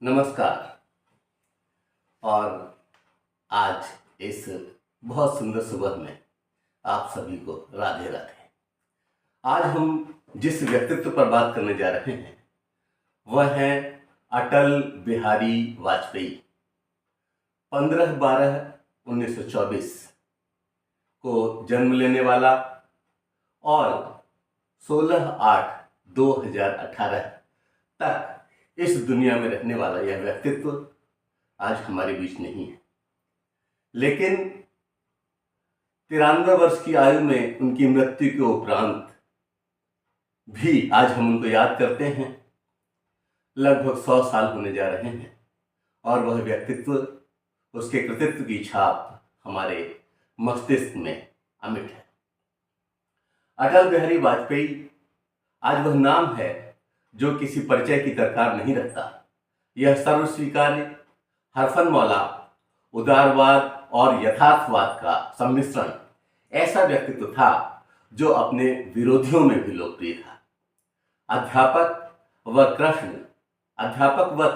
नमस्कार। और आज इस बहुत सुंदर सुबह में आप सभी को राधे राधे। आज हम जिस व्यक्तित्व पर बात करने जा रहे हैं वह है अटल बिहारी वाजपेयी। 15/12/1924 को जन्म लेने वाला और 16/8/2018 तक इस दुनिया में रहने वाला यह व्यक्तित्व आज हमारे बीच नहीं है, लेकिन 93 वर्ष की आयु में उनकी मृत्यु के उपरांत भी आज हम उनको याद करते हैं। लगभग 100 साल होने जा रहे हैं और वह व्यक्तित्व, उसके कृतित्व की छाप हमारे मस्तिष्क में अमिट है। अटल बिहारी वाजपेयी आज वह नाम है जो किसी परिचय की दरकार नहीं रखता। यह सर्वस्वीकार्य, हरफनमौला, उदारवाद और यथार्थवाद का सम्मिश्रण ऐसा व्यक्तित्व था जो अपने विरोधियों में भी लोकप्रिय था। अध्यापक व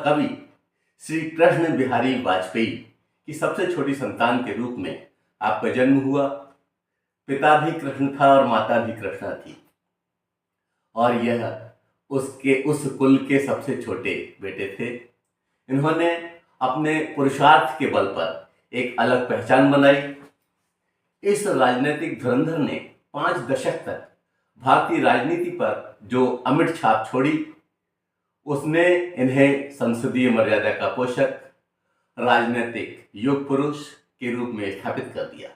कवि श्री कृष्ण बिहारी वाजपेयी की सबसे छोटी संतान के रूप में आपका जन्म हुआ। पिता भी कृष्ण था और माता भी कृष्णा थी, और यह उस कुल के सबसे छोटे बेटे थे। इन्होंने अपने पुरुषार्थ के बल पर एक अलग पहचान बनाई। इस राजनीतिक धुरंधर ने 5 दशक तक भारतीय राजनीति पर जो अमिट छाप छोड़ी, उसने इन्हें संसदीय मर्यादा का पोषक, राजनीतिक युग पुरुष के रूप में स्थापित कर दिया।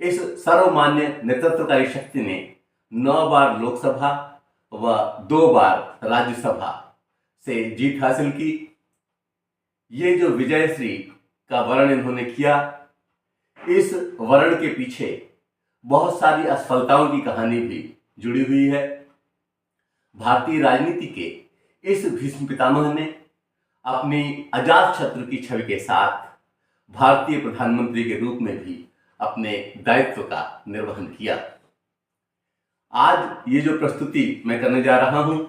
इस सर्वमान्य नेतृत्वकारी शक्ति ने 9 बार लोकसभा व 2 बार राज्यसभा से जीत हासिल की। ये जो विजयश्री का वर्ण इन्होंने किया, इस वर्ण के पीछे बहुत सारी असफलताओं की कहानी भी जुड़ी हुई है। भारतीय राजनीति के इस भीष्म पितामह ने अपनी अजातशत्रु की छवि के साथ भारतीय प्रधानमंत्री के रूप में भी अपने दायित्व का निर्वहन किया। आज ये जो प्रस्तुति मैं करने जा रहा हूं,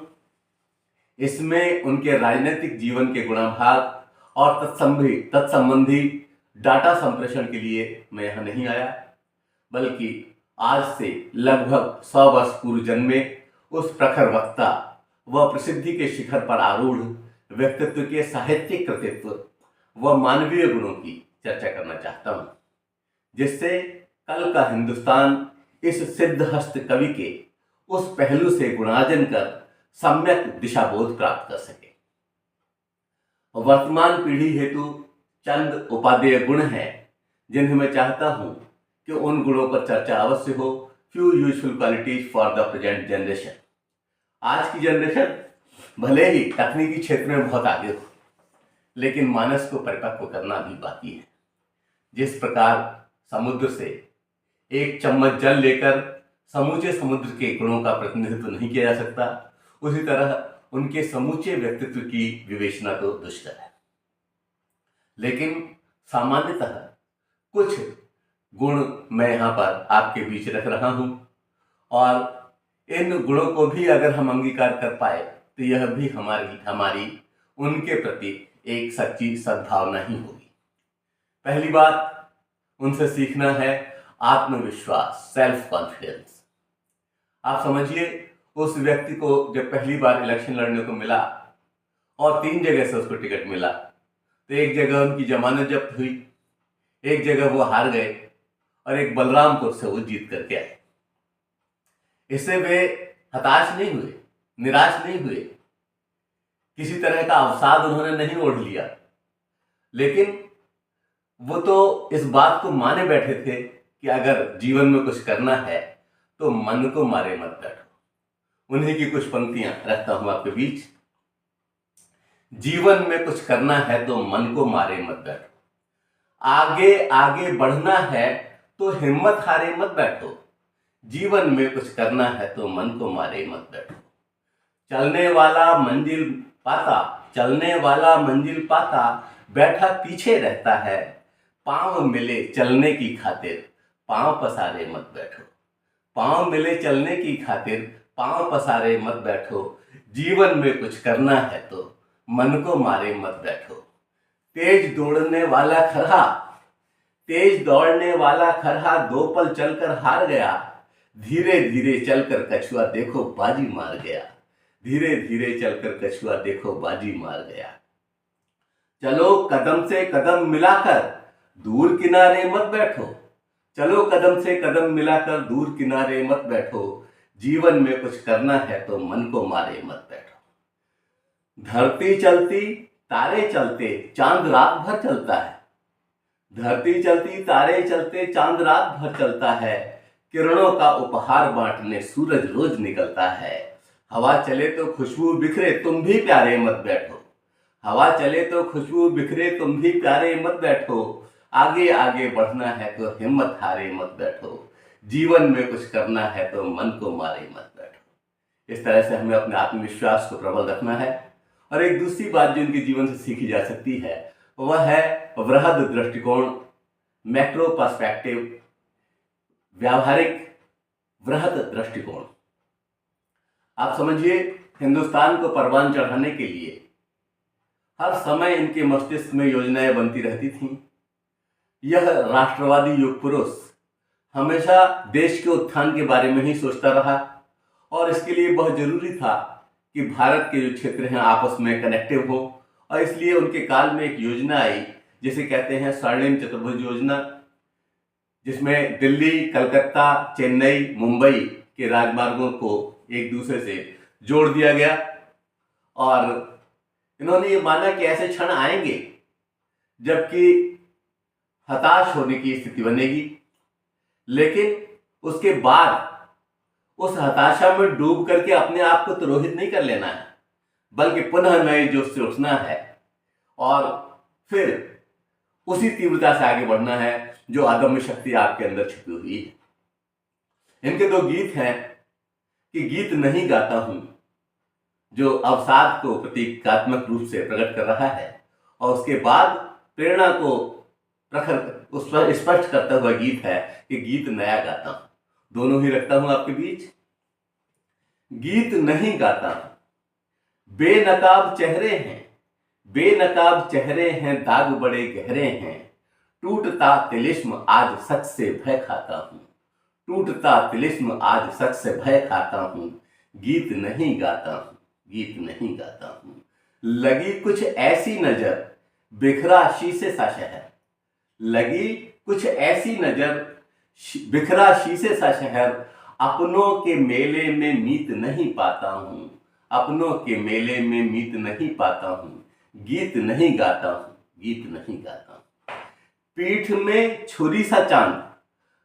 इसमें उनके राजनीतिक जीवन के गुणाभाग और तत्संबंधी डाटा संप्रेषण के लिए मैं यहाँ नहीं आया, बल्कि आज से लगभग 100 वर्ष पूर्व जन्मे उस प्रखर वक्ता व प्रसिद्धि के शिखर पर आरूढ़ व्यक्तित्व के साहित्यिक कृतित्व व मानवीय गुणों की चर्चा करना चाहता हूँ, जिससे कल का हिंदुस्तान इस सिद्धहस्त कवि के उस पहलू से गुणार्जन कर सम्यक दिशाबोध प्राप्त कर सके। वर्तमान पीढ़ी हेतु चंद उपादेय गुण हैं जिन्हें मैं चाहता हूं कि उन गुणों पर चर्चा अवश्य हो। Few useful qualities for the present generation. आज की जनरेशन भले ही तकनीकी क्षेत्र में बहुत आगे हो, लेकिन मानस को परिपक्व करना भी बाकी है। जिस प्रकार समुद्र से एक चम्मच जल लेकर समूचे समुद्र के गुणों का प्रतिनिधित्व नहीं किया जा सकता, उसी तरह उनके समूचे व्यक्तित्व की विवेचना तो दुष्कर है। लेकिन सामान्यतः कुछ गुण मैं यहाँ पर आपके बीच रख रहा हूँ, और इन गुणों को भी अगर हम अंगीकार कर पाए तो यह भी हमारी उनके प्रति एक सच्ची सद्भावना ही होगी। पहली बात उनसे सीखना है आत्मविश्वास, सेल्फ कॉन्फिडेंस। आप समझिए, उस व्यक्ति को जब पहली बार इलेक्शन लड़ने को मिला और 3 जगह से उसको टिकट मिला, तो एक जगह उनकी जमानत जब्त हुई, एक जगह वो हार गए और एक बलरामपुर से वो जीत करके आए। इससे वे हताश नहीं हुए, निराश नहीं हुए, किसी तरह का अवसाद उन्होंने नहीं ओढ़ लिया, लेकिन वो तो इस बात को माने बैठे थे कि अगर जीवन में कुछ करना है तो मन को मारे मत बैठो। उन्हीं की कुछ पंक्तियां रखता हूं आपके बीच। जीवन में कुछ करना है तो मन को मारे मत बैठो, आगे आगे बढ़ना है तो हिम्मत हारे मत बैठो, जीवन में कुछ करना है तो मन को मारे मत बैठो। चलने वाला मंजिल पाता बैठा पीछे रहता है, पांव मिले चलने की खातिर पांव पसारे मत बैठो। पांव मिले चलने की खातिर पांव पसारे मत बैठो, जीवन में कुछ करना है तो मन को मारे मत बैठो। तेज दौड़ने वाला खरहा, तेज दौड़ने वाला खरहा 2 पल चलकर हार गया। धीरे धीरे चलकर कछुआ देखो बाजी मार गया। धीरे धीरे चलकर कछुआ देखो बाजी मार गया। चलो कदम से कदम मिलाकर दूर किनारे मत बैठो। चलो कदम से कदम मिलाकर दूर किनारे मत बैठो। जीवन में कुछ करना है तो मन को मारे मत बैठो। धरती चलती तारे चलते चांद रात भर चलता है। धरती चलती तारे चलते चांद रात भर चलता है। किरणों का उपहार बांटने सूरज रोज निकलता है। हवा चले तो खुशबू बिखरे तुम भी प्यारे मत बैठो। हवा चले तो खुशबू बिखरे तुम भी प्यारे मत बैठो। आगे आगे बढ़ना है तो हिम्मत हारे मत बैठो। जीवन में कुछ करना है तो मन को मारे मत बैठो। इस तरह से हमें अपने आत्मविश्वास को प्रबल रखना है। और एक दूसरी बात जो इनके जीवन से सीखी जा सकती है वह है वृहद दृष्टिकोण, मैक्रो पर्सपेक्टिव, व्यावहारिक वृहद दृष्टिकोण। आप समझिए, हिंदुस्तान को परवान चढ़ाने के लिए हर समय इनके मस्तिष्क में योजनाएं बनती रहती थीं। यह राष्ट्रवादी युग पुरुष हमेशा देश के उत्थान के बारे में ही सोचता रहा और इसके लिए बहुत जरूरी था कि भारत के जो क्षेत्र हैं आपस में कनेक्टिव हो। और इसलिए उनके काल में एक योजना आई जिसे कहते हैं स्वर्णिम चतुर्भुज योजना, जिसमें दिल्ली, कलकत्ता, चेन्नई, मुंबई के राजमार्गों को एक दूसरे से जोड़ दिया गया। और इन्होंने ये माना कि ऐसे क्षण आएंगे जबकि हताश होने की स्थिति बनेगी, लेकिन उसके बाद उस हताशा में डूब करके अपने आप को तिरोहित नहीं कर लेना है, बल्कि पुनः नए जोश से उठना है और फिर उसी तीव्रता से आगे बढ़ना है जो अदम्य शक्ति आपके अंदर छिपी हुई है। इनके 2 गीत हैं कि गीत नहीं गाता हूं, जो अवसाद को प्रतीकात्मक रूप से प्रकट कर रहा है, और उसके बाद प्रेरणा को प्रखर उस पर स्पष्ट करता हुआ गीत है कि गीत नया गाता हूं। दोनों ही रखता हूं आपके बीच। गीत नहीं गाता हूं, बेनकाब चेहरे हैं, बेनकाब चेहरे हैं, दाग बड़े गहरे हैं। टूटता तिलिस्म आज सच से भय खाता हूं, टूटता तिलिस्म आज सच से भय खाता हूं। गीत नहीं गाता हूं, गीत नहीं गाता हूं। लगी कुछ ऐसी नजर बिखरा शीशे सा शहर, लगी कुछ ऐसी नजर बिखरा शीशे सा शहर। अपनों के मेले में मीत नहीं पाता हूं, अपनों के मेले में मीत नहीं पाता हूं। गीत नहीं गाता हूं, गीत नहीं गाता हूं। पीठ में छुरी सा चांद,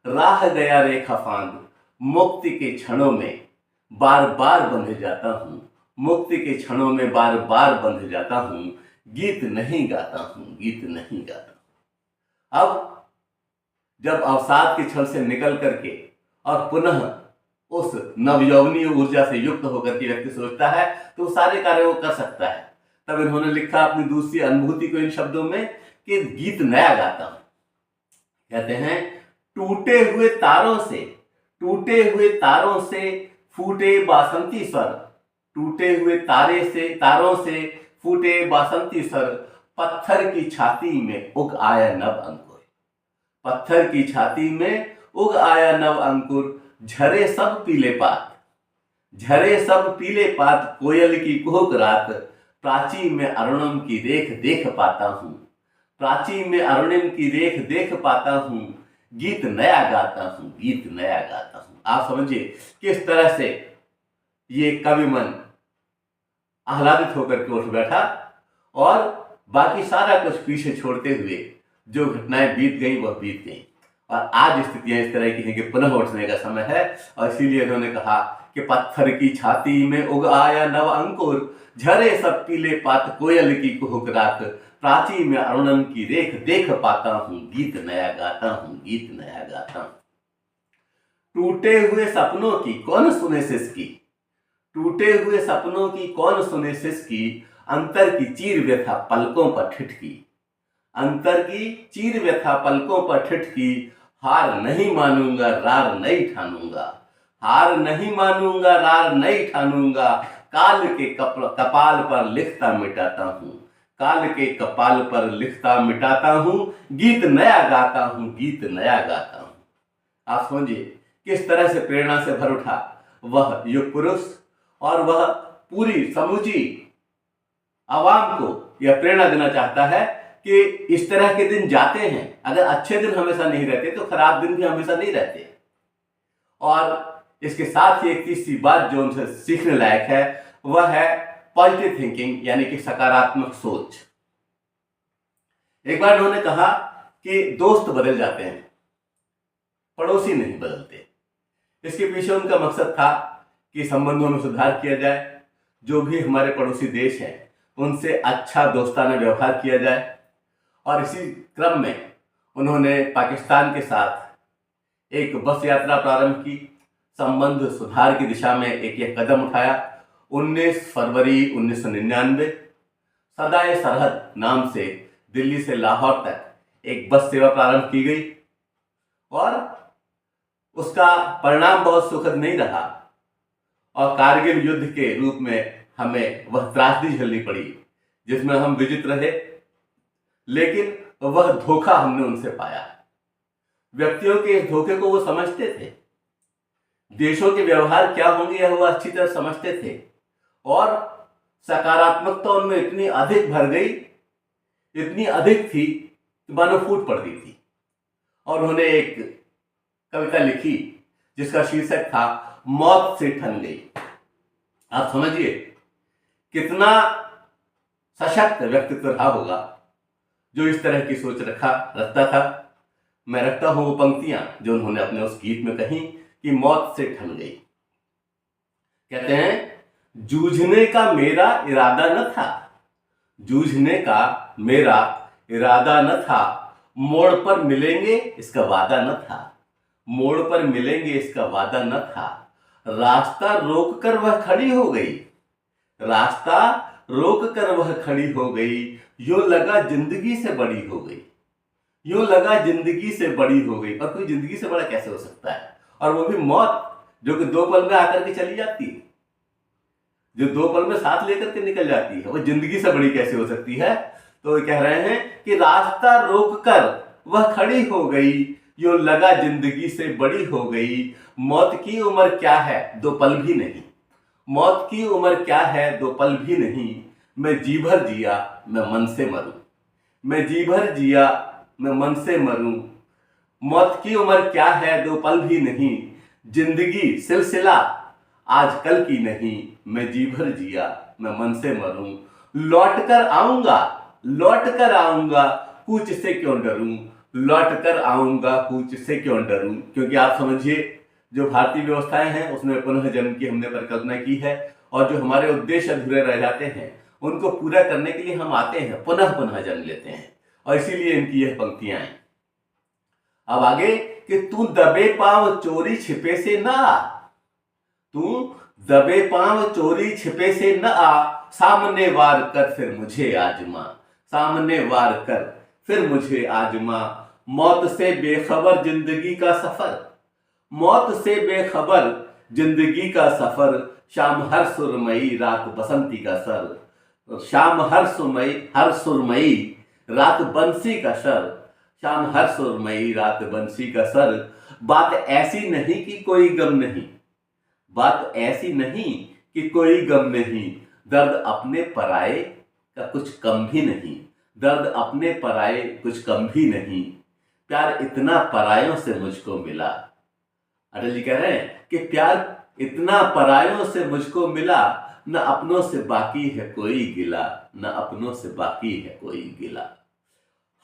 राह गया रेखा फांद। मुक्ति के क्षणों में बार बार बंध जाता हूं, मुक्ति के क्षणों में बार बार बंध जाता हूं। गीत नहीं गाता हूं, गीत नहीं गाता। अब जब अवसाद के क्षण से निकल करके और पुनः उस नवयौवनीय ऊर्जा से युक्त होकर के व्यक्ति सोचता है तो सारे कार्य वो कर सकता है। तब इन्होंने लिखा अपनी दूसरी अनुभूति को इन शब्दों में कि गीत नया गाता हूं। कहते हैं, टूटे हुए तारों से, टूटे हुए तारों से फूटे बासंती स्वर, टूटे हुए तारों से फूटे बासंती स्वर। पत्थर की छाती में उग आया नव अंकुर, पत्थर की छाती में उग आया नव अंकुर। झरे सब पीले पात, झरे सब पीले पात। कोयल की कुहुक रात, प्राची में अरुणिम की देख देख पाता हूं, प्राची में अरुणिम की देख देख पाता हूं। गीत नया गाता हूं, गीत नया गाता हूं। आप समझिए किस तरह से ये कवि मन आह्लादित होकर के उठ बैठा और बाकी सारा कुछ पीछे छोड़ते हुए जो घटनाएं बीत गई वह बीत गई। और आज स्थितियां इस तरह की हैं कि पुनः उठने का समय है। और इसीलिए उन्होंने कहा कि पत्थर की छाती में उग आया नव अंकुर। झरे सब पीले पात, कोयल की कुहुक रात। प्राची में अरुणिम की देख देख पाता हूं। गीत नया गाता हूं, गीत नया गाता हूं। टूटे हुए सपनों की कौन सुने सिसकी, टूटे हुए सपनों की कौन सुने सिसकी। अंतर की चीर व्यथा पलकों पर ठिठकी, अंतर की चीर व्यथा पलकों पर ठिठकी। हार नहीं मानूंगा रार नहीं ठानूंगा, हार नहीं मानूंगा रार नहीं ठानूंगा। काल के कपाल पर लिखता मिटाता हूँ, काल के कपाल पर लिखता मिटाता हूँ, गीत नया गाता हूँ, गीत नया गाता हूँ। आप समझिए किस तरह से प्रेरणा से भर उठा वह युग पुरुष, और वह पूरी समूची आवाम को यह प्रेरणा देना चाहता है कि इस तरह के दिन जाते हैं। अगर अच्छे दिन हमेशा नहीं रहते तो खराब दिन भी हमेशा नहीं रहते। और इसके साथ ही एक तीसरी बात जो उनसे सीखने लायक है वह है पॉजिटिव थिंकिंग, यानी कि सकारात्मक सोच। एक बार उन्होंने कहा कि दोस्त बदल जाते हैं, पड़ोसी नहीं बदलते। इसके पीछे उनका मकसद था कि संबंधों में सुधार किया जाए, जो भी हमारे पड़ोसी देश हैं उनसे अच्छा दोस्ताना व्यवहार किया जाए। और इसी क्रम में उन्होंने पाकिस्तान के साथ एक बस यात्रा प्रारंभ की, संबंध सुधार की दिशा में एक कदम उठाया। 19 फरवरी 1999 सदाए सरहद नाम से दिल्ली से लाहौर तक एक बस सेवा प्रारंभ की गई, और उसका परिणाम बहुत सुखद नहीं रहा, और कारगिल युद्ध के रूप में हमें वह त्रासदी झेलनी पड़ी जिसमें हम विजित रहे, लेकिन वह धोखा हमने उनसे पाया। व्यक्तियों के इस धोखे को वो समझते थे, देशों के व्यवहार क्या होंगे यह वो अच्छी तरह समझते थे, और सकारात्मकता उनमें इतनी अधिक भर गई, इतनी अधिक थी कि मानो फूट पड़ती थी। और उन्होंने एक कविता लिखी जिसका शीर्षक था मौत से ठन गई। आप समझिए कितना सशक्त व्यक्तित्व रहा होगा जो इस तरह की सोच रखता था। मैं रखता हूं वो पंक्तियां जो उन्होंने अपने उस गीत में कही कि मौत से ठन गई। कहते हैं, जूझने का मेरा इरादा न था, जूझने का मेरा इरादा न था, मोड़ पर मिलेंगे इसका वादा न था, मोड़ पर मिलेंगे इसका वादा न था, रास्ता रोक कर वह खड़ी हो गई, रास्ता रोक कर वह खड़ी हो गई, यूं लगा जिंदगी से बड़ी हो गई, यूं लगा जिंदगी से बड़ी हो गई। और कोई जिंदगी से बड़ा कैसे हो सकता है, और वो भी मौत जो कि 2 पल में आकर के चली जाती है, जो 2 पल में साथ लेकर के निकल जाती है, वो जिंदगी से बड़ी कैसे हो सकती है। तो कह रहे हैं कि रास्ता रोक कर वह खड़ी हो गई, यूं लगा जिंदगी से बड़ी हो गई, मौत की उम्र क्या है 2 पल भी नहीं, मौत की उम्र क्या है 2 पल भी नहीं, मैं जी भर जिया मैं मन से मरूं, मैं जी भर जिया मैं मन से मरूं, मौत की उम्र क्या है 2 पल भी नहीं, जिंदगी सिलसिला आज कल की नहीं, मैं जी भर जिया मैं मन से मरूं, लौट कर आऊंगा, लौट कर आऊंगा, कूच से क्यों डरूं, लौट कर आऊंगा कूच से क्यों डरूं। क्योंकि आप समझिए जो भारतीय व्यवस्थाएं हैं उसमें पुनः जन्म की हमने परिकल्पना की है, और जो हमारे उद्देश्य अधूरे रह जाते हैं उनको पूरा करने के लिए हम आते हैं, पुनः पुनः जन्म लेते हैं, और इसीलिए इनकी यह पंक्तियां हैं। अब आगे कि तू दबे पांव चोरी छिपे से न आ, तू दबे पांव चोरी छिपे से न आ, सामने वार कर फिर मुझे आजमा, सामने वार कर फिर मुझे आजमा, मौत से बेखबर जिंदगी का सफर, मौत से बेखबर जिंदगी का सफर, शाम हर सुरमई रात बसंती का सर, शाम हर सुरमई रात बंसी का सर, शाम हर सुरमई रात बंसी का सर, बात ऐसी नहीं कि कोई गम नहीं, बात ऐसी नहीं कि कोई गम नहीं, दर्द अपने पराए का कुछ कम भी नहीं, दर्द अपने पराए कुछ कम भी नहीं, प्यार इतना परायों से मुझको मिला। अटल जी कह रहे हैं कि प्यार इतना परायों से मुझको मिला, न अपनों से बाकी है कोई गिला, न अपनों से बाकी है कोई गिला।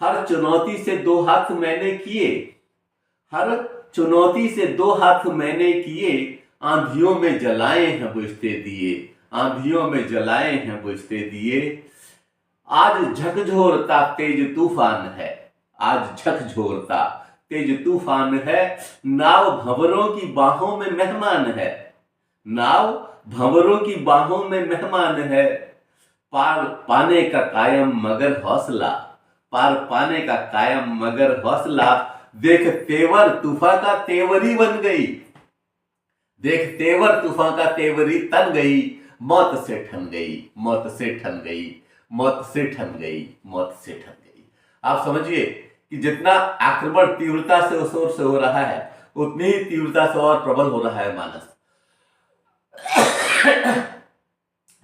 हर चुनौती से 2 हाथ मैंने किए, हर चुनौती से 2 हाथ मैंने किए, आंधियों में जलाए हैं बुझते दिए, आंधियों में जलाए हैं बुझते दिए, आज झकझोरता तेज तूफान है, आज झकझोरता तेज तूफान है, नाव भंवरों की बाहों में मेहमान है, नाव भंवरों की बाहों में मेहमान है, पार पाने का कायम मगर हौसला, पार पाने का कायम मगर हौसला, देख तेवर तूफा का तेवरी बन गई, देख तेवर तूफा का तेवरी तन गई, मौत से ठन गई, मौत से ठन गई, मौत से ठन गई, मौत से ठन गई। आप समझिए कि जितना आक्रमण तीव्रता से उस ओर से हो रहा है, उतनी ही तीव्रता से और प्रबल हो रहा है मानस।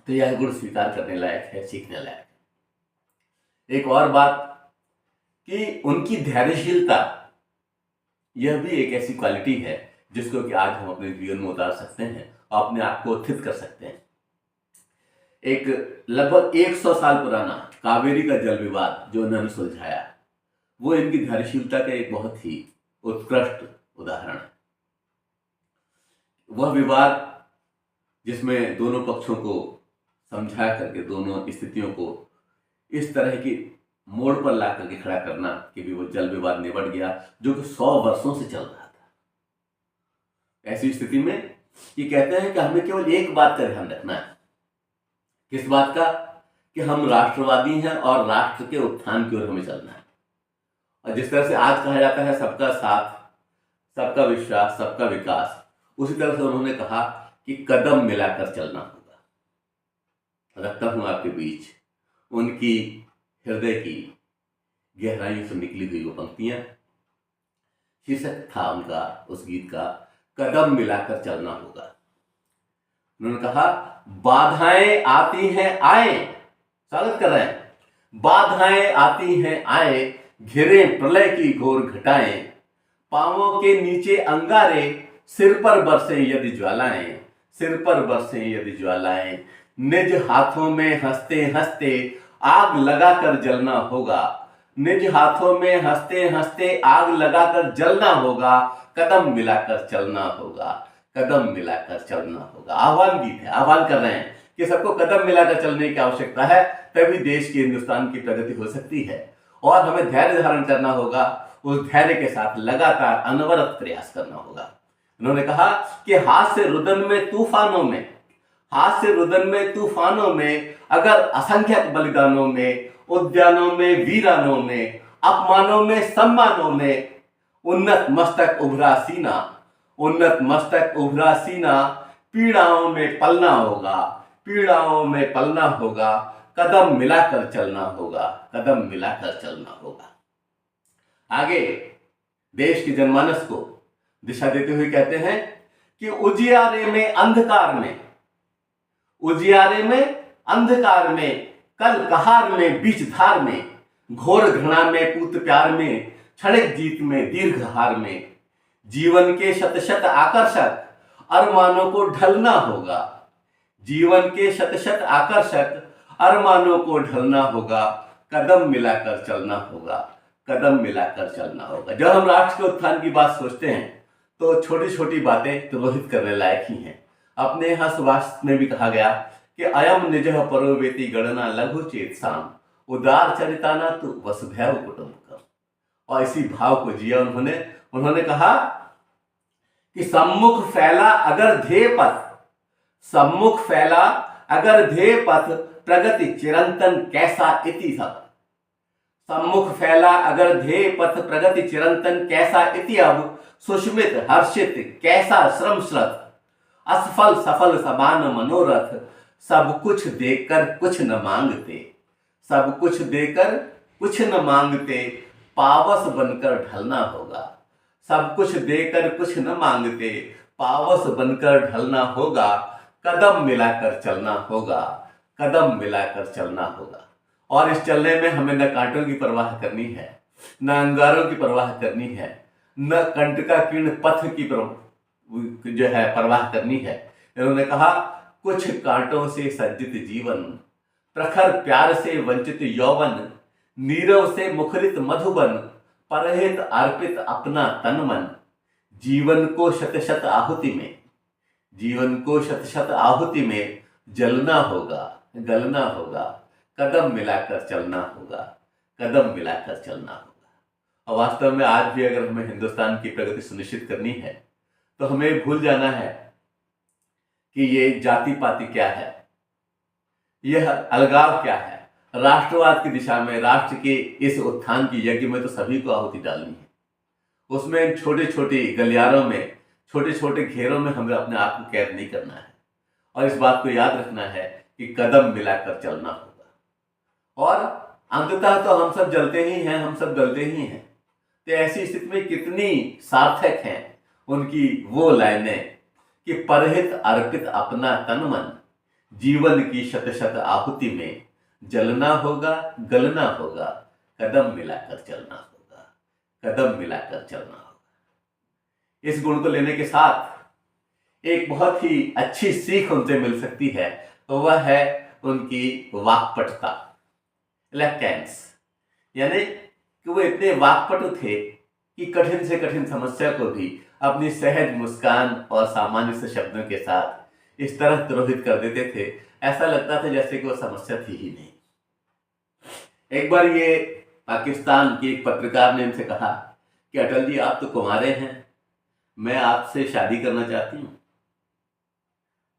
तो यह गुण स्वीकार करने लायक है, सीखने लायक है। एक और बात कि उनकी धैर्यशीलता, यह भी एक ऐसी क्वालिटी है जिसको कि आज हम अपने जीवन में उतार सकते हैं और अपने आप को उत्थित कर सकते हैं। एक लगभग 100 साल पुराना कावेरी का जल विवाद जो उन्होंने सुलझाया, वो इनकी धैर्यशीलता का एक बहुत ही उत्कृष्ट उदाहरण है। वह विवाद जिसमें दोनों पक्षों को समझा करके दोनों स्थितियों को इस तरह की मोड़ पर ला करके खड़ा करना कि भी वो जल विवाद निबट गया, जो कि 100 वर्षों से चल रहा था। ऐसी स्थिति में ये कहते हैं कि हमें केवल एक बात का ध्यान रखना है। किस बात का? कि हम राष्ट्रवादी हैं और राष्ट्र के उत्थान की ओर हमें चलना है। और जिस तरह से आज कहा जाता है सबका साथ, सबका विश्वास, सबका विकास, उसी तरह से उन्होंने कहा कि कदम मिलाकर चलना होगा। रखता हूं आपके बीच उनकी हृदय की गहराइयों से निकली हुई वो पंक्तियां। शीर्षक था उनका उस गीत का, कदम मिलाकर चलना होगा। उन्होंने कहा, बाधाएं आती हैं आए, स्वागत कर रहे हैं, बाधाएं आती हैं आए, घिरे प्रलय की घोर घटाएं, पांवों के नीचे अंगारे, सिर पर बरसे यदि ज्वालाएं, सिर पर बरसे यदि ज्वालाएं, निज हाथों में हंसते हंसते आग लगाकर जलना होगा, निज हाथों में हंसते हंसते आग लगाकर जलना होगा, कदम मिलाकर चलना होगा, कदम मिलाकर चलना होगा। आह्वान गीत है, आह्वान कर रहे हैं कि सबको कदम मिलाकर चलने की आवश्यकता है, तभी देश की, हिंदुस्तान की प्रगति हो सकती है। और हमें धैर्य धारण करना होगा, उस धैर्य के साथ लगातार अनवरत प्रयास करना होगा। उन्होंने कहा कि हाथ से रुदन में तूफानों में, हाथ से रुदन में तूफानों में, अगर असंख्यक बलिदानों में, उद्यानों में वीरानों में, अपमानों में सम्मानों में, उन्नत मस्तक उभरा सीना, उन्नत मस्तक उभरा सीना, पीड़ाओं में पलना होगा, पीड़ाओं में पलना होगा, कदम मिलाकर चलना होगा, कदम मिलाकर चलना होगा। आगे देश के जनमानस को दिशा देते हुए कहते हैं कि उजियारे में अंधकार में, उजियारे में अंधकार में, कल कहार में बीच धार में, घोर घृणा में पूत प्यार में, क्षणिक जीत में दीर्घ हार में, जीवन के शत शत आकर्षक अरमानों को ढलना होगा, जीवन के शत शत आकर्षक अरमानों को ढलना होगा, कदम मिलाकर चलना होगा, कदम मिलाकर चलना होगा। जब हम राष्ट्र के उत्थान की बात सोचते हैं तो छोटी छोटी बातें तिरोहित करने लायक ही हैं। अपने यहाँ सुभाष में भी कहा गया कि अयम निजः परोवेति गणना लघु चेत साम, उदार चरिताना तु वसुधैव कुटुंबकम। और इसी भाव को जिया उन्होंने कहा कि सम्मुख फैला अगर ध्येय पथ, सम्मुख फैला अगर ध्येय पथ, प्रगति चिरंतन कैसा इति सब। सम्मुख फैला अगर ध्येय पथ, प्रगति चिरंतन कैसा इति अब, सुष्मित हर्षित कैसा श्रम श्रत, असफल सफल समान मनोरथ, सब कुछ देकर कुछ न मांगते, सब कुछ देकर कुछ न मांगते, पावस बनकर ढलना होगा, सब कुछ देकर कुछ न मांगते, पावस बनकर ढलना होगा, कदम मिलाकर चलना होगा, कदम मिलाकर चलना होगा। और इस चलने में हमें न कांटों की परवाह करनी है, न अंगारों की परवाह करनी है, न कंटकाकीर्ण पथ की जो है परवाह करनी है। इन्होंने कहा, कुछ कांटों से सज्जित जीवन, प्रखर प्यार से वंचित यौवन, नीरव से मुखरित मधुबन, परहित अर्पित अपना तन मन, जीवन को शत शत आहुति में, जीवन को शत शत आहुति में जलना होगा, गलना होगा, कदम मिलाकर चलना होगा, कदम मिलाकर चलना होगा। और वास्तव में आज भी अगर हमें हिंदुस्तान की प्रगति सुनिश्चित करनी है तो हमें भूल जाना है कि ये जाति पाति क्या है, यह अलगाव क्या है। राष्ट्रवाद की दिशा में, राष्ट्र के इस उत्थान की यज्ञ में तो सभी को आहुति डालनी है। उसमें छोटे छोटे गलियारों में, छोटे छोटे घेरों में हमें अपने आप को कैद नहीं करना है। और इस बात को याद रखना है कि कदम मिलाकर चलना होगा। और अंततः तो हम सब जलते ही हैं, हम सब गलते ही हैं। तो ऐसी स्थिति में कितनी सार्थक हैं उनकी वो लाइनें कि परहित अर्पित अपना तन मन, जीवन की शत शत आहुति में जलना होगा, गलना होगा, कदम मिलाकर चलना होगा, कदम मिलाकर चलना होगा। इस गुण को लेने के साथ एक बहुत ही अच्छी सीख उनसे मिल सकती है, तो वह है उनकी वाक्पटुता, इलेक्टेंस। यानी कि वो इतने वाक्पटु थे कि कठिन से कठिन समस्या को भी अपनी सहज मुस्कान और सामान्य से शब्दों के साथ इस तरह द्रोहित कर देते थे, ऐसा लगता था जैसे कि वो समस्या थी ही नहीं। एक बार ये पाकिस्तान की एक पत्रकार ने इनसे कहा कि अटल जी, आप तो कुंवारे हैं, मैं आपसे शादी करना चाहती हूँ।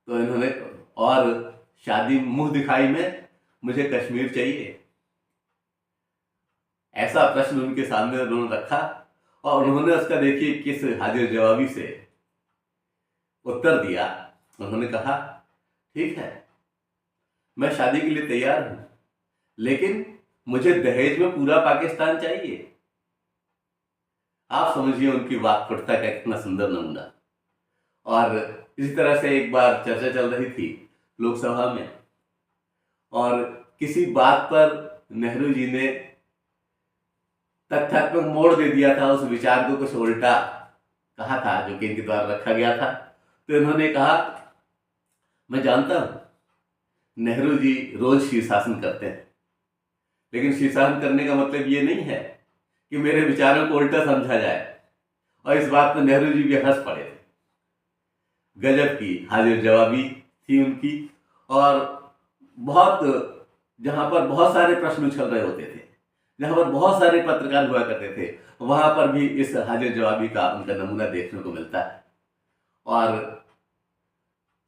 तो इन्होंने, और शादी मुंह दिखाई में मुझे कश्मीर चाहिए, ऐसा प्रश्न उनके सामने उन्होंने रखा। और उन्होंने उसका देखिए किस हाजिर जवाबी से उत्तर दिया। उन्होंने कहा, ठीक है, मैं शादी के लिए तैयार हूं, लेकिन मुझे दहेज में पूरा पाकिस्तान चाहिए। आप समझिए उनकी वाक्पटुता का कितना सुंदर नमूना। और इसी तरह से एक बार चर्चा चल रही थी लोकसभा में, और किसी बात पर नेहरू जी ने तथ्यात्मक मोड़ दे दिया था, उस विचार को कुछ उल्टा कहा था जो कि इनके द्वारा रखा गया था। तो इन्होंने कहा, मैं जानता हूं नेहरू जी रोज शीर्षासन करते हैं, लेकिन शीर्षासन करने का मतलब ये नहीं है कि मेरे विचारों को उल्टा समझा जाए। और इस बात पर नेहरू जी भी हंस पड़े थे। गजब की हाजिर जवाबी थी उनकी। और बहुत, जहां पर बहुत सारे प्रश्न उछल रहे होते थे, जहां पर बहुत सारे पत्रकार हुआ करते थे, वहां पर भी इस हाजिर जवाबी का उनका नमूना देखने को मिलता है। और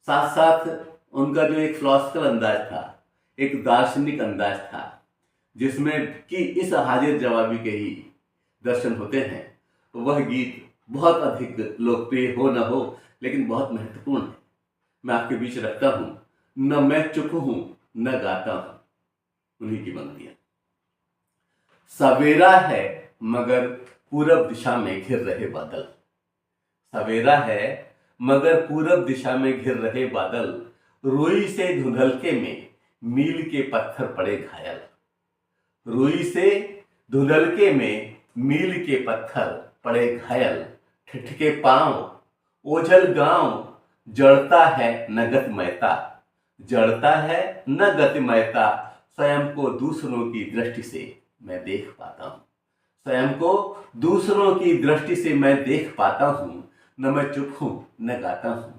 साथ साथ उनका जो एक फिलॉसफिकल अंदाज था, एक दार्शनिक अंदाज था, जिसमें कि इस हाजिर जवाबी के ही दर्शन होते हैं, वह गीत बहुत अधिक लोकप्रिय हो न हो, लेकिन बहुत महत्वपूर्ण है। मैं आपके बीच रखता हूं, न मैं चुप हूं न गाता हूं, उन्हीं की पंक्तियां। सवेरा है मगर पूरब दिशा में घिर रहे बादल, सवेरा है मगर पूरब दिशा में घिर रहे बादल, रुई से धुंधलके में मील के पत्थर पड़े घायल, रुई से धुंधलके में मील के पत्थर पड़े घायल, ठिठके पांव ओझल गांव, जड़ता है न गतिमयता, जड़ता है न गतिमयता, स्वयं को दूसरों की दृष्टि से मैं देख पाता हूं, स्वयं को दूसरों की दृष्टि से मैं देख पाता हूं, न मैं चुप हूं न गाता हूं,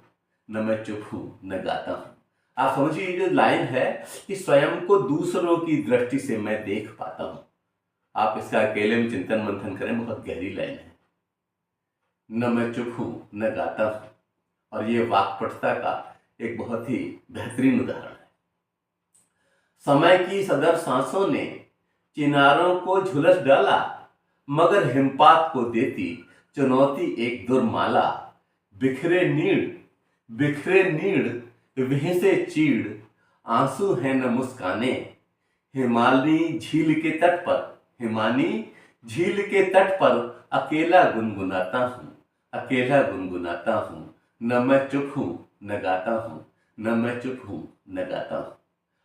न मैं चुप हूं न गाता हूं। आप समझिए जो लाइन है कि स्वयं को दूसरों की दृष्टि से मैं देख पाता हूं, आप इसका अकेले में चिंतन मंथन करें, बहुत गहरी लाइन है। न मैं चुप हूं न गाता हूं, और ये वाक्पटुता का एक बहुत ही बेहतरीन उदाहरण है। समय की सदर सांसों ने चिनारों को झुलस डाला, मगर हिमपात को देती चुनौती एक दुर्माला, बिखरे नीड़ वहीं से चीड़, आंसू है न मुस्काने, हिमानी झील के तट पर, हिमानी झील के तट पर अकेला गुनगुनाता हूँ, अकेला गुनगुनाता हूँ, न मैं चुप हूँ न गाता हूँ, न मैं चुप हूँ न गाता हूँ।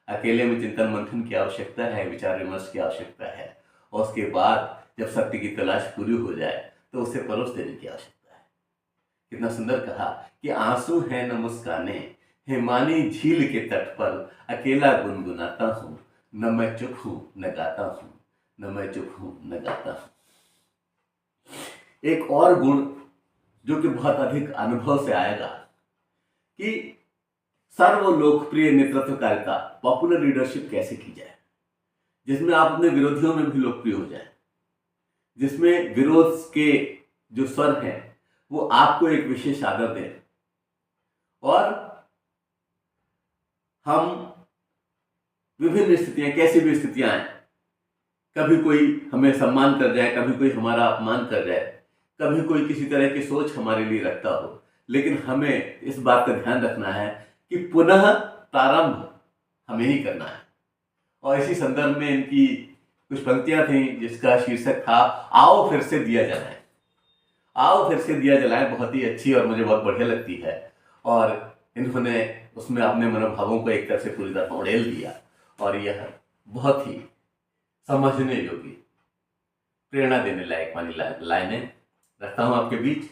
अकेले में चिंतन मंथन की आवश्यकता है, विचार विमर्श की आवश्यकता है, और उसके बाद जब सत्य की तलाश पूरी हो जाए तो उसे परोस देने की आवश्यकता है। कितना सुंदर कहा कि आंसू है न मुस्काने, हिमानी झील के तट पर अकेला गुनगुनाता हूँ, न मैं चुप हूँ न गाता हूँ, न मैं चुप हूँ न गाता हूँ। एक और गुण जो कि बहुत अधिक अनुभव से आएगा कि सर्व लोकप्रिय नेतृत्वकारिता, पॉपुलर लीडरशिप कैसे की जाए, जिसमें आप अपने विरोधियों में भी लोकप्रिय हो जाए, जिसमें विरोध के जो स्वर हैं वो आपको एक विशेष आदर दें, और हम विभिन्न स्थितियां, कैसी भी स्थितियां आए, कभी कोई हमें सम्मान कर जाए, कभी कोई हमारा अपमान कर जाए, कभी कोई किसी तरह की सोच हमारे लिए रखता हो, लेकिन हमें इस बात का ध्यान रखना है कि पुनः प्रारंभ हमें ही करना है। और इसी संदर्भ में इनकी कुछ पंक्तियां थी जिसका शीर्षक था आओ फिर से दिया जलाएं। आओ फिर से दिया जलाएं बहुत ही अच्छी और मुझे बहुत बढ़िया लगती है, और इन्होंने उसमें अपने मनोभावों को एक तरह से पूरी तरह उड़ेल दिया, और यह बहुत ही समझने योग्य, प्रेरणा देने लायक वाली लाइनें रखता हूं आपके बीच।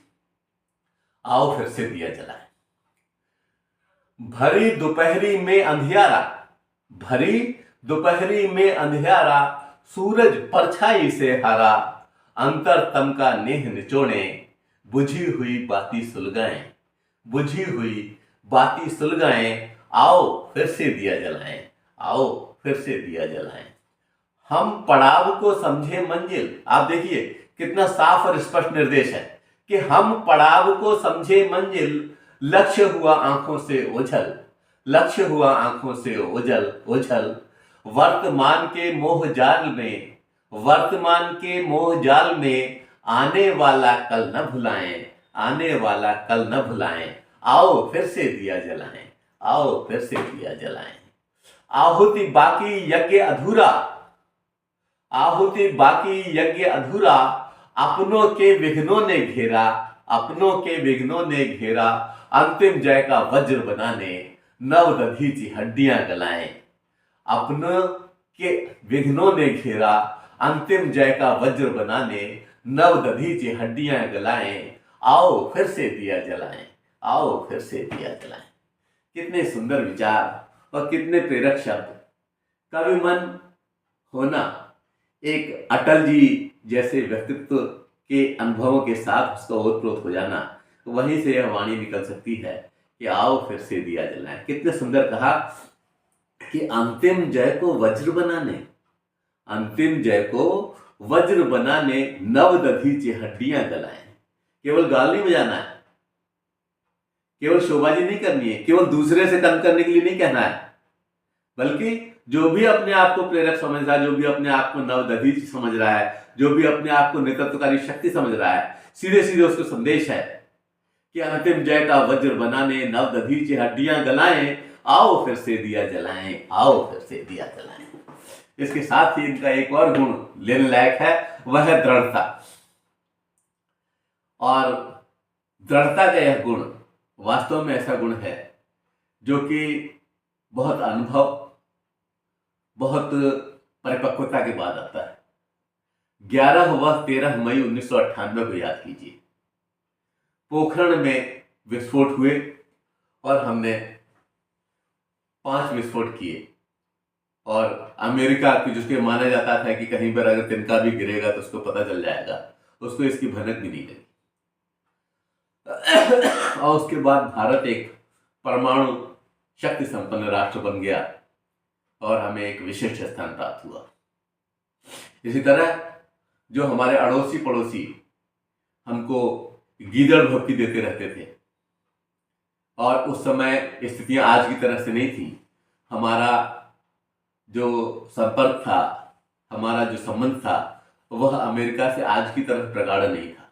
आओ फिर से दिया जलाएं। भरी दोपहरी में अंधियारा, भरी दोपहरी में अंधियारा, सूरज परछाई से हरा, अंतरतम का नेह निचोड़े, बुझी हुई बाती सुलगाएं, बुझी हुई बाती सुलगाएं, आओ फिर से दिया जलाएं, आओ फिर से दिया जलाएं। हम पड़ाव को समझे मंजिल, आप देखिए कितना साफ और स्पष्ट निर्देश है कि हम पड़ाव को समझे मंजिल, लक्ष्य हुआ आंखों से ओझल, लक्ष्य हुआ आंखों से ओझल ओझल, वर्तमान के मोह जाल में, वर्तमान के मोह जाल में, आने वाला कल न भुलाएं, आने वाला कल न भुलाएं, आओ फिर से दिया जलाएं, आओ फिर से दिया जलाएं। आहुति बाकी यज्ञ अधूरा, आहुति बाकी यज्ञ अधूरा, अपनों के विघ्नों ने घेरा, अपनों के विघ्नों ने घेरा, अंतिम जय का वज्र बनाने, नव दधीची हड्डियां गलाएं, अपनों के विघ्नों ने घेरा, अंतिम जय का वज्र बनाने, नव दधीची हड्डियां गलाएं, आओ फिर से दिया जलाएं, आओ फिर से दिया जलाएं। कितने सुंदर विचार और कितने प्रेरक शब्द। कवि मन होना, एक अटल जी जैसे व्यक्तित्व के अनुभवों के साथ उसका ओतप्रोत हो जाना, तो वहीं से यह वाणी निकल सकती है कि आओ फिर से दिया जलाएं। कितने सुंदर कहा कि अंतिम जय को वज्र बनाने, अंतिम जय को वज्र बनाने, नव दधीची हड्डियां गलाएं। केवल गाल नहीं बजाना है, केवल शोबाजी नहीं करनी है, केवल दूसरे से कम करने के लिए नहीं कहना है, बल्कि जो भी अपने आप को प्रेरक समझ रहा है, जो भी अपने आप को नवदधीच समझ रहा है, जो भी अपने आप को नेतृत्वकारी शक्ति समझ रहा है, सीधे सीधे उसको संदेश है कि अंतिम जय का वज्र बनाने, नवदधीच हड्डियां गलाएं, आओ फिर से दिया जलाएं, आओ फिर से दिया जलाएं। इसके साथ ही इनका एक और गुण लेने लायक है, वह है दृढ़ता। और दृढ़ता का यह गुण वास्तव में ऐसा गुण है जो कि बहुत अनुभव, बहुत परिपक्वता के बाद आता है। 11 व 13 मई 1998 को याद कीजिए, पोखरण में विस्फोट हुए और हमने 5 विस्फोट किए, और अमेरिका की जिसके माना जाता था कि कहीं पर अगर तिनका भी गिरेगा तो उसको पता चल जाएगा, उसको इसकी भनक भी नहीं लगी। और उसके बाद भारत एक परमाणु शक्ति संपन्न राष्ट्र बन गया और हमें एक विशिष्ट स्थान प्राप्त हुआ। इसी तरह जो हमारे अड़ोसी पड़ोसी हमको गीदड़ भक्ति देते रहते थे, और उस समय स्थितियां आज की तरह से नहीं थी। हमारा जो संपर्क था, हमारा जो संबंध था, वह अमेरिका से आज की तरह प्रगाढ़ नहीं था,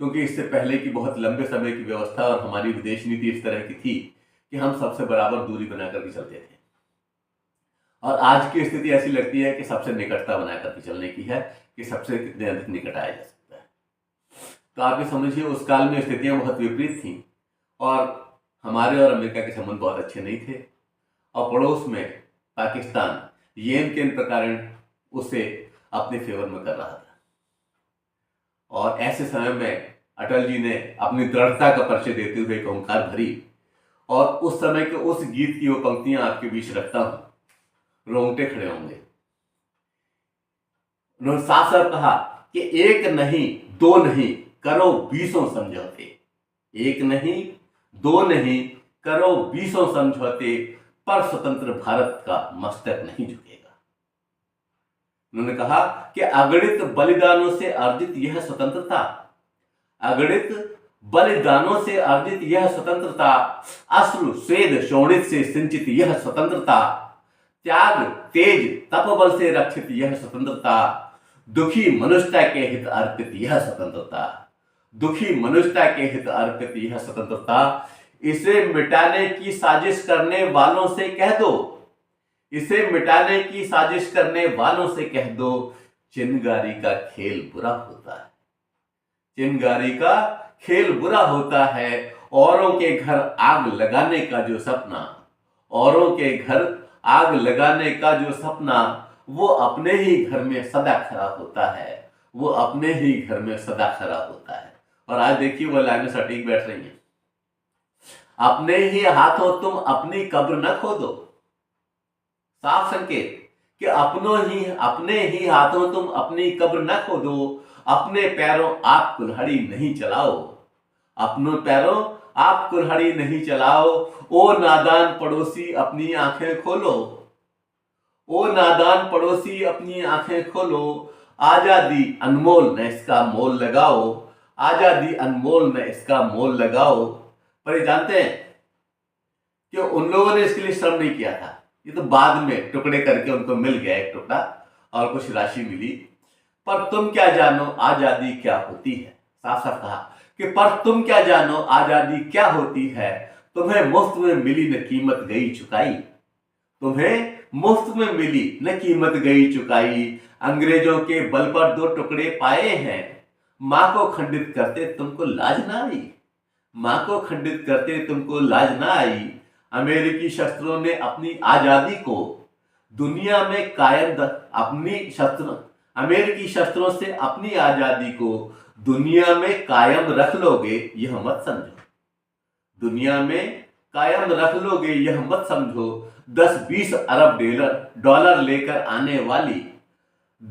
क्योंकि इससे पहले की बहुत लंबे समय की व्यवस्था और हमारी विदेश नीति इस तरह की थी कि हम सबसे बराबर दूरी बना करके चलते थे। और आज की स्थिति ऐसी लगती है कि सबसे निकटता बना करके चलने की है, कि सबसे कितने अधिक निकट आया जा सकता है। तो आप ये समझिए उस काल में स्थितियां बहुत विपरीत थी, और हमारे और अमेरिका के संबंध बहुत अच्छे नहीं थे, और पड़ोस में पाकिस्तान येन के प्रकार उसे अपने फेवर में कर रहा था। और ऐसे समय में अटल जी ने अपनी दृढ़ता का परिचय देते हुए एक ओंकार भरी, और उस समय के उस गीत की वो पंक्तियां आपके बीच रखता हूं, रोंगटे खड़े होंगे। उन्होंने साफ साफ कहा कि एक नहीं दो नहीं करो 20 समझौते, एक नहीं दो नहीं करो 20 समझौते, पर स्वतंत्र भारत का मस्तक नहीं झुकेगा। उन्होंने कहा कि अगणित बलिदानों से अर्जित यह स्वतंत्रता, अगणित बलिदानों से अर्जित यह स्वतंत्रता, अश्रु स्वेद शोणित से सिंचित यह स्वतंत्रता, त्याग तेज तपबल से रक्षित यह स्वतंत्रता, दुखी मनुष्यता के हित अर्पित यह स्वतंत्रता, दुखी मनुष्यता के हित अर्पित यह स्वतंत्रता, इसे मिटाने की साजिश करने वालों से कह दो, इसे मिटाने की साजिश करने वालों से कह दो, चिनगारी का खेल बुरा होता है, चिनगारी का खेल बुरा होता है। औरों के घर आग लगाने का जो सपना, औरों के घर आग लगाने का जो सपना, वो अपने ही घर में सदा खड़ा होता है, वो अपने ही घर में सदा खड़ा होता है। और आज देखिए वो लाइनें सटीक बैठ रही हैं। अपने ही हाथों तुम अपनी कब्र न खोदो, साफ संकेत कि अपने ही हाथों तुम अपनी कब्र न खोदो, अपने पैरों आप कुल्हाड़ी नहीं चलाओ, अपनों पैरों आप कुल्हाड़ी नहीं चलाओ। ओ नादान पड़ोसी अपनी आंखें खोलो, ओ नादान पड़ोसी अपनी आंखें खोलो, आजादी अनमोल न इसका मोल लगाओ, आजादी अनमोल न इसका मोल लगाओ। पर ये जानते हैं कि उन लोगों ने इसके लिए श्रम नहीं किया था, ये तो बाद में टुकड़े करके उनको मिल गया एक टुकड़ा और कुछ राशि मिली। पर तुम क्या जानो आजादी क्या होती है, साफ साफ कहा कि पर तुम क्या जानो आजादी क्या होती है, तुम्हें मुफ्त में मिली न कीमत गई चुकाई, तुम्हें मुफ्त में मिली न कीमत गई चुकाई। अंग्रेजों के बल पर दो टुकड़े पाए हैं, मां को खंडित करते तुमको लाज ना आई, मां को खंडित करते तुमको लाज ना आई। अमेरिकी शस्त्रों ने अपनी आजादी को दुनिया में कायम अमेरिकी शस्त्रों से अपनी आजादी को दुनिया में कायम रख लोगे यह मत समझो, दुनिया में कायम रख लोगे यह मत समझो। 10-20 अरब डॉलर लेकर आने वाली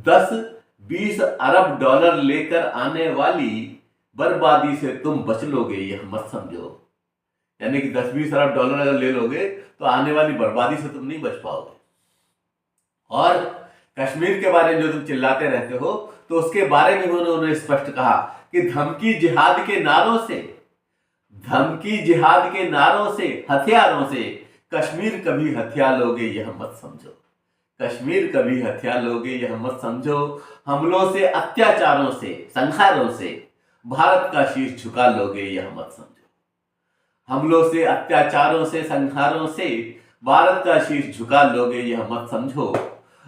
10-20 अरब डॉलर लेकर आने वाली बर्बादी से तुम बच लोगे यह मत समझो। यानी कि 10-20 अरब डॉलर अगर ले लोगे तो आने वाली बर्बादी से तुम नहीं बच पाओगे। और कश्मीर के बारे में जो तुम चिल्लाते रहते हो तो उसके बारे में उन्होंने स्पष्ट कहा कि धमकी जिहाद के नारों से हथियारों से कश्मीर कभी हथिया लोगे यह मत समझो, कश्मीर कभी हथिया लोगे यह मत समझो। हमलों से अत्याचारों से संहारों से भारत का शीश झुका लोगे यह मत समझो, हमलों से अत्याचारों से संहारों से भारत का शीश झुका लोगे यह मत समझो।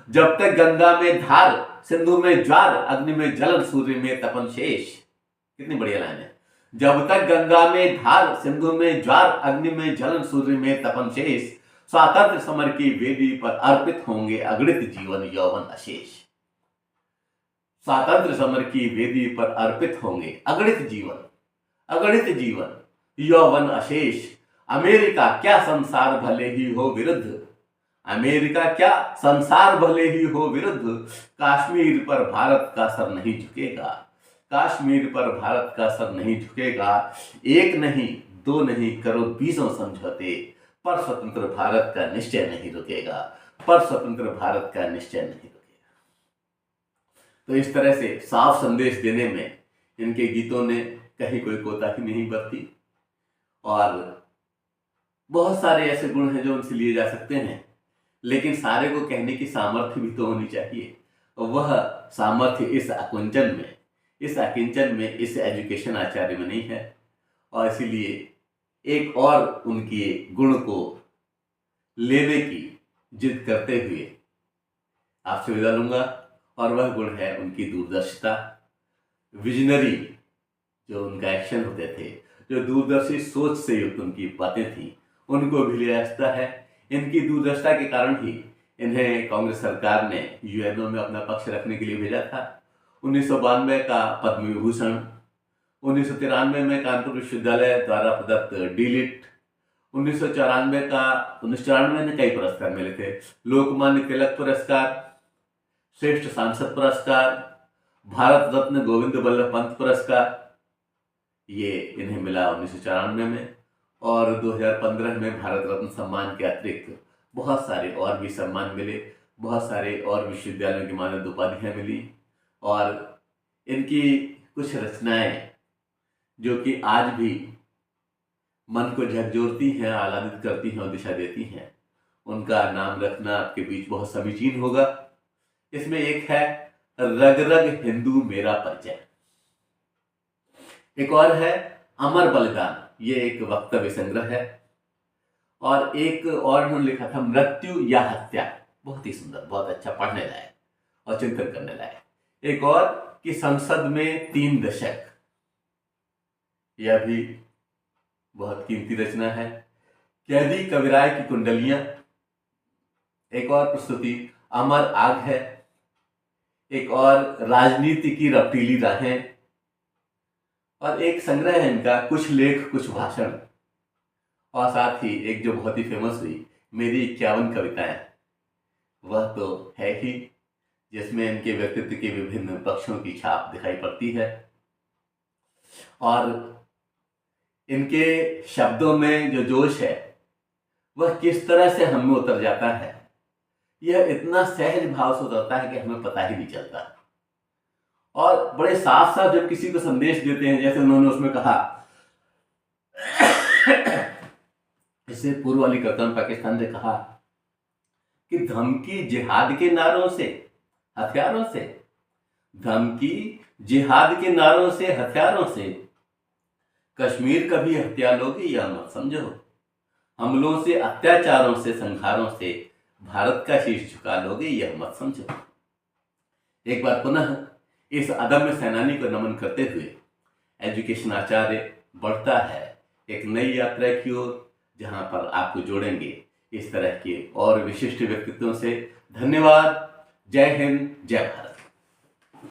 जब तक गंगा में धार सिंधु में ज्वार अग्नि में जलन सूर्य में तपन शेष, कितनी बढ़िया लाइन है। जब तक गंगा में धार सिंधु में ज्वार अग्नि में जलन सूर्य में तपन शेष, स्वातंत्र समर की वेदी पर अर्पित होंगे अगणित जीवन यौवन अशेष, स्वातंत्र समर की वेदी पर अर्पित होंगे अगणित जीवन यौवन अशेष। अमेरिका क्या संसार भले ही हो विरुद्ध, अमेरिका क्या संसार भले ही हो विरुद्ध, कश्मीर पर भारत का सर नहीं झुकेगा, कश्मीर पर भारत का सर नहीं झुकेगा। एक नहीं दो नहीं करो 20 समझौते, पर स्वतंत्र भारत का निश्चय नहीं रुकेगा, पर स्वतंत्र भारत का निश्चय नहीं रुकेगा। तो इस तरह से साफ संदेश देने में इनके गीतों ने कहीं कोई कोताही नहीं बरती। और बहुत सारे ऐसे गुण हैं जो उनसे लिए जा सकते हैं, लेकिन सारे को कहने की सामर्थ्य भी तो होनी चाहिए। वह सामर्थ्य इस अकिंचन में इस एजुकेशन आचार्य में नहीं है। और इसीलिए एक और उनके गुण को लेने की जिद करते हुए आपसे विदा लूंगा। और वह गुण है उनकी दूरदर्शिता, विजनरी जो उनका एक्शन होते थे, जो दूरदर्शी सोच से युक्त उनकी बातें थी, उनको भी लिया जाता है। इनकी दूरदर्शिता के कारण ही इन्हें कांग्रेस सरकार ने यूएनओ में अपना पक्ष रखने के लिए भेजा था। 1992 का पद्म विभूषण, 1993 में कानपुर विश्वविद्यालय द्वारा प्रदत्त डीलिट, 1994 में कई पुरस्कार मिले थे, लोकमान्य तिलक पुरस्कार, श्रेष्ठ सांसद पुरस्कार, भारत रत्न गोविंद बल्लभ पंत पुरस्कार, ये इन्हें मिला 1994 में। और 2015 में भारत रत्न सम्मान के अतिरिक्त बहुत सारे और भी सम्मान मिले, बहुत सारे और विश्वविद्यालयों की मानद उपाधियां मिली। और इनकी कुछ रचनाएं जो कि आज भी मन को झकझोरती हैं, आह्लादित करती हैं और दिशा देती हैं, उनका नाम रखना आपके बीच बहुत समीचीन होगा। इसमें एक है रग रग हिंदू मेरा परिचय, एक और है अमर बलिदान ये एक वक्तव्य संग्रह है। और एक और उन्होंने लिखा था मृत्यु या हत्या, बहुत ही सुंदर, बहुत अच्छा, पढ़ने लायक और चिंतन करने लायक। एक और कि संसद में 3 दशक, यह भी बहुत कीमती रचना है। कैदी कविराय की कुंडलियां, एक और प्रस्तुति अमर आग है। एक और राजनीति की रपटीली राहें, और एक संग्रह है इनका कुछ लेख कुछ भाषण, और साथ ही एक जो बहुत ही फेमस हुई मेरी 51 कविताएं, वह तो है ही, जिसमें इनके व्यक्तित्व के विभिन्न पक्षों की छाप दिखाई पड़ती है। और इनके शब्दों में जो जोश है वह किस तरह से हम में उतर जाता है, यह इतना सहज भाव से उतरता है कि हमें पता ही नहीं चलता। और बड़े साफ साफ जब किसी को संदेश देते हैं, जैसे उन्होंने उसमें कहा, इससे पूर्व वाली कविता में पाकिस्तान ने कहा कि धमकी जिहाद के नारों से, हथियारों से, धमकी जिहाद के नारों से, हथियारों से कश्मीर का भी हत्या लोगे यह मत समझो। हमलों से, अत्याचारों से, संहारों से भारत का शीश झुका लोगे यह मत समझो। एक बार पुनः इस अदम्य सेनानी को नमन करते हुए एजुकेशन आचार्य बढ़ता है एक नई यात्रा की ओर, जहां पर आपको जोड़ेंगे इस तरह के और विशिष्ट व्यक्तित्वों से। धन्यवाद। जय हिंद, जय भारत।